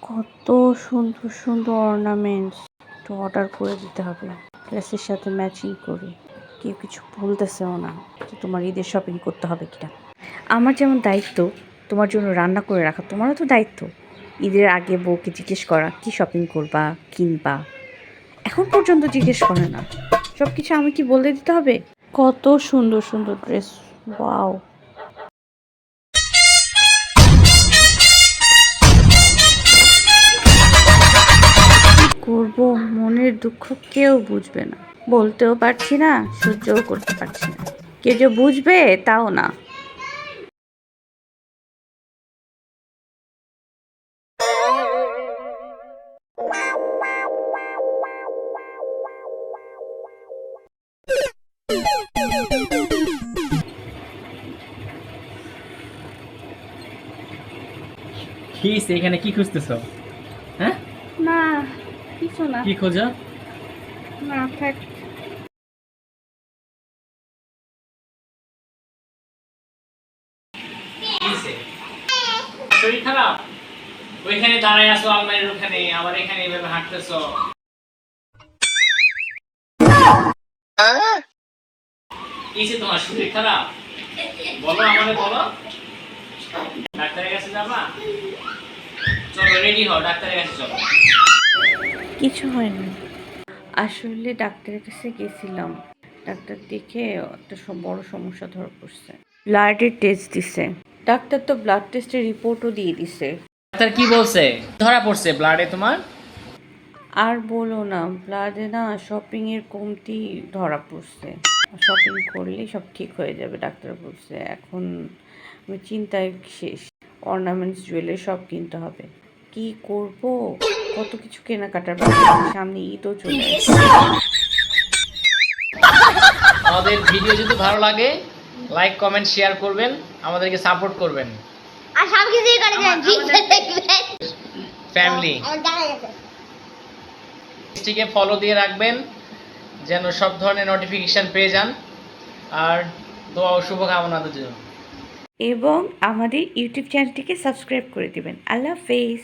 কত সুন্দর সুন্দর অর্নামেন্টস একটু অর্ডার করে দিতে হবে ড্রেসের সাথে ম্যাচিং করে। কেউ কিছু বলতেছেও না যে তোমার ঈদের শপিং করতে হবে কিনা। আমার যেমন দায়িত্ব তোমার জন্য রান্না করে রাখা, তোমারও তো দায়িত্ব ঈদের আগে বউকে জিজ্ঞেস করা কি শপিং করবা কিনবা। এখন পর্যন্ত জিজ্ঞেস করে না, সব কিছু আমি কি বলে দিতে হবে? কত সুন্দর সুন্দর ড্রেস, ওয়াও। করব, মনের দুঃখ কেউ বুঝবে না, বলতেও পারছি না, সহ্যও করতে পারছি না। কেউ যে বুঝবে তাও না। কি এখানে কি খুঁজতেছো? হ্যাঁ, না কিছু না। কি খোঁজো? না থাক। শরীর খারাপ? ওইখানে দাঁড়ায় আছো আলমারির ওখানে, আবার এখানে এভাবে হাঁটতেছো। কিসে তোমার শরীর খারাপ? বলো আমারে বলো। ডাক্তারের কাছে যাবা? চলো রেডি হও, ডাক্তারের কাছে চলো। কিছু হয়নি, আসলে ডাক্তারের কাছে গেছিলাম। ডাক্তার দেখে একটা বড় সমস্যা ধরা পড়ছে, ব্লাডের টেস্ট দিছে। ডাক্তার তো ব্লাড টেস্টের রিপোর্টও দিয়ে দিছে। ডাক্তার কি বলছে? ধরা পড়ছে ব্লাডে তোমার? আর বলো না, ব্লাডে না শপিংয়ের কমতি ধরা পড়ছে। শপিং করলেই সব ঠিক হয়ে যাবে ডাক্তার বলছে। এখন আমি চিন্তায় শেষ, অর্নামেন্টস জুয়েলারি সব কিনতে হবে। কি করব, কত কিছু কেনাকাটার বাকি আছে, সামনে ঈদও চলে আসছে। আমাদের ভিডিও যদি ভালো লাগে লাইক কমেন্ট শেয়ার করবেন, আমাদেরকে সাপোর্ট করবেন। আর সব কিছুই করে দেন, জিততে দেখবেন ফ্যামিলি আমার জানা গেছে। পেজটিকে ফলো দিয়ে রাখবেন যেন সব ধরনের নোটিফিকেশন পেয়ে যান। আর দোয়া ও শুভকামনাদের জন্য। এবং আমাদের ইউটিউব চ্যানেলটিকে সাবস্ক্রাইব করে দিবেন। আল্লাহ হাফেজ।